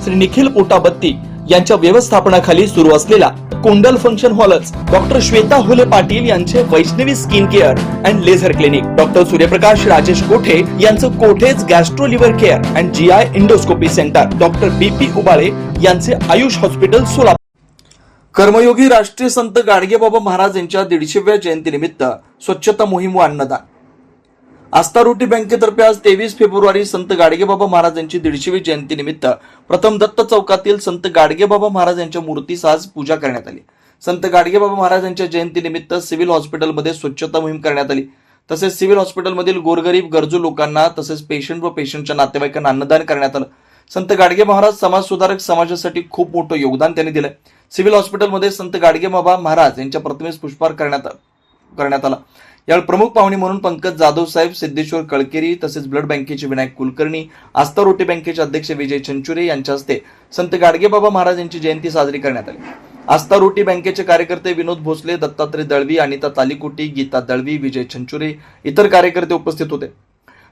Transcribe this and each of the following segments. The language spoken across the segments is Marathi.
श्री निखिल पोटाबत्ती यांच्या व्यवस्थापनाखाली सुरू असलेला कोंडल फंक्शन हॉलच डॉक्टर श्वेता हुले पाटील यांचे Vaishnavi skin care and laser clinic, doctor Suryaprakash Rajesh Kothe यांचं कोठेज gastro liver care and GI endoscopy centre, doctor BP Ubale यांचे आयुष हॉस्पिटल सोलापूर. कर्मयोगी राष्ट्रीय संत गाडगेबाबा महाराज यांच्या 150व्या जयंतीनिमित्त स्वच्छता मोहीम व अन्नदान. आस्था रोटी बँकेतर्फे आज 23 फेब्रुवारी संत गाडगेबाबा महाराज यांची 150वी जयंतीनिमित्त प्रथम दत्त चौकातील संत गाडगेबाबा महाराज यांच्या मूर्तीस आज पूजा करण्यात आली. संत गाडगेबाबा महाराज यांच्या जयंतीनिमित्त सिव्हिल हॉस्पिटलमध्ये स्वच्छता मोहीम करण्यात आली. तसेच सिव्हिल हॉस्पिटलमधील गोरगरीब गरजू लोकांना तसेच पेशंट व पेशंटच्या नातेवाईकांना अन्नदान करण्यात आलं. संत गाडगे महाराज समाज सुधारक, समाजासाठी खूप मोठं योगदान त्यांनी दिलं. सिव्हिल हॉस्पिटलमध्ये संत गाडगेबाबा महाराज यांच्या प्रतिमेस पुष्पहार करण्यात आला. यावेळी प्रमुख पाहुणे म्हणून पंकज जाधव साहेब, सिद्धेश्वर कळकेरी तसेच ब्लड बँकेचे विनायक कुलकर्णी, आस्था रोटी बँकेचे अध्यक्ष विजय चंचुरे यांच्या हस्ते संत गाडगेबाबा महाराज यांची जयंती साजरी करण्यात आली. आस्था रोटी बँकेचे कार्यकर्ते विनोद भोसले, दत्तात्रय दळवी, अनिता तालीकोटी, गीता दळवी, विजय चंचुरे, इतर कार्यकर्ते उपस्थित होते.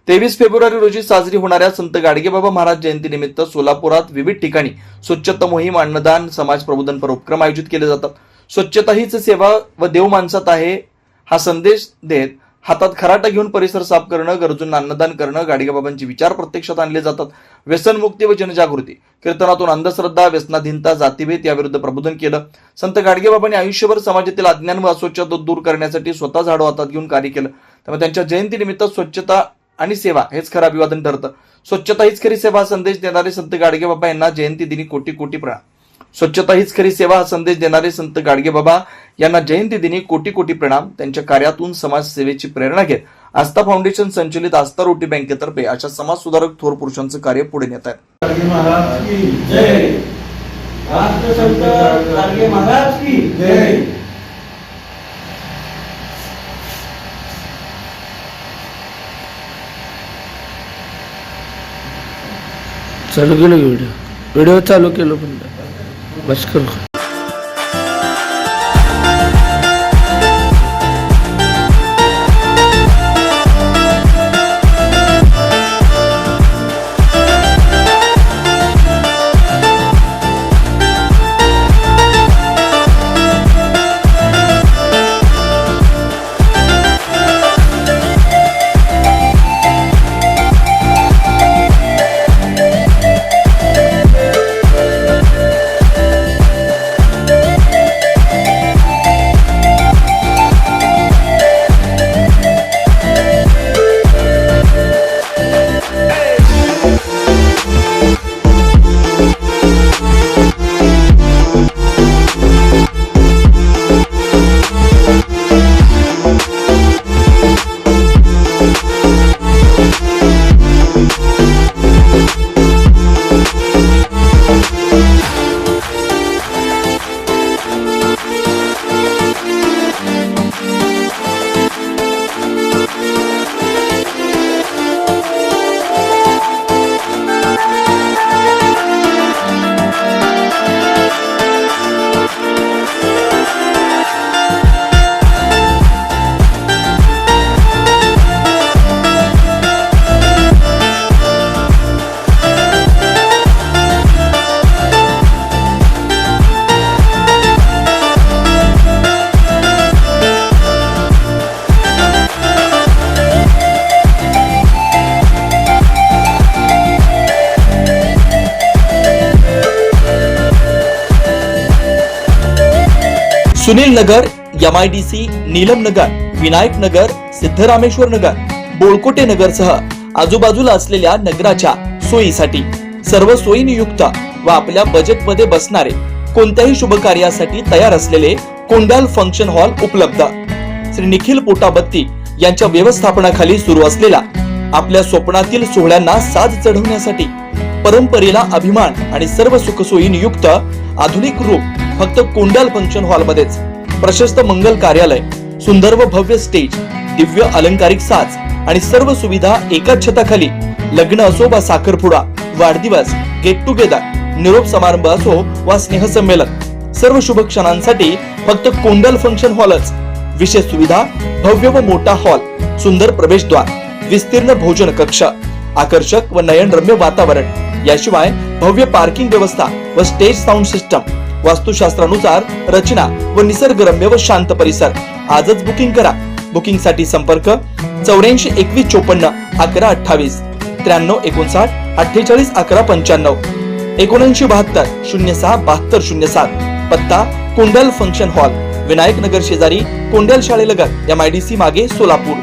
23 फेब्रुवारी रोजी साजरी होणाऱ्या संत गाडगेबाबा महाराज जयंतीनिमित्त सोलापुरात विविध ठिकाणी स्वच्छता मोहीम, अन्नदान, समाज प्रबोधनपर उपक्रम आयोजित केले जातात. स्वच्छता हीच सेवा व देव माणसात आहे हा संदेश देत हातात खराटा घेऊन परिसर साफ करणं, गरजूंना अन्नदान करणं, गाडगेबाबांचे विचार प्रत्यक्षात आणले जातात. व्यसनमुक्ती व जनजागृती कीर्तनातून अंधश्रद्धा, व्यसनाधीनता, जातीभेद याविरुद्ध प्रबोधन केलं. संत गाडगेबाबांनी आयुष्यभर समाजातील अज्ञान व अस्वच्छता दूर करण्यासाठी स्वतः झाडू हातात घेऊन कार्य केलं. त्यामुळे त्यांच्या जयंतीनिमित्त स्वच्छता आणि सेवा हेच खरं अभिवादन ठरतं. स्वच्छता हीच खरी सेवा संदेश देणारे संत गाडगेबाबा यांना जयंती दिनी कोटी कोटी प्रणाम. स्वच्छता हीच खरी सेवा हा संदेश देणारे संत गाडगेबाबा यांना जयंती दिनी कोटी कोटी प्रणाम. त्यांच्या कार्यातून समाजसेवेची प्रेरणा घेत आस्था फाउंडेशन संचलित आस्था रोटी बँकेतर्फे अशा समाज सुधारक थोर पुरुषांचं कार्य पुढे नेत आहे. चालू केलं व्हिडिओ चालू केलं पण बस करू. सुनील नगर, MIDC, नीलम नगर, विनायक नगर, सिद्धरामेश्वर नगर, बोळकोटे नगर सह आजूबाजूला असलेल्या नगराच्या सोयीसाठी सर्व सोयीनियुक्त व आपल्या बजेटमध्ये बसणारे कोणत्याही शुभ कार्यासाठी तयार असलेले कोंडाल फंक्शन हॉल उपलब्ध. श्री निखिल पोटाबत्ती यांच्या व्यवस्थापनाखाली सुरू असलेला आपल्या स्वप्नातील सोहळ्यांना साज चढवण्यासाठी परंपरेला अभिमान आणि सर्व सुखसोयीनियुक्त आधुनिक रूप फक्त कोंडाल फंक्शन हॉल मध्येच. प्रशस्त मंगल कार्यालय, सुंदर व भव्य स्टेज, दिव्य अलंकारिक साज आणि सर्व सुविधा एकाच छताखाली. लग्न असो वा साखरपुडा, वाढदिवस, गेट टुगेदर, निरोप समारंभ असो वा स्नेहसंमेलन, सर्व शुभ क्षणांसाठी फक्त कोंडाल फंक्शन हॉलच. विशेष सुविधा, भव्य व मोठा हॉल, सुंदर प्रवेशद्वार, विस्तीर्ण भोजन कक्ष, आकर्षक व नयनरम्य वातावरण, याशिवाय भव्य पार्किंग व्यवस्था व स्टेज साऊंड सिस्टम, वास्तुशास्त्रानुसार रचना व निसर्गरम्य व शांत परिसर. आजच बुकिंग करा. बुकिंग साठी संपर्क 84 21 54 11 28 93 59 48 11 95 79 72 06 72 07. पत्ता कुंडल फंक्शन हॉल, विनायक नगर शेजारी, कोंडल शाळेलगत, MIDC मागे, सोलापूर.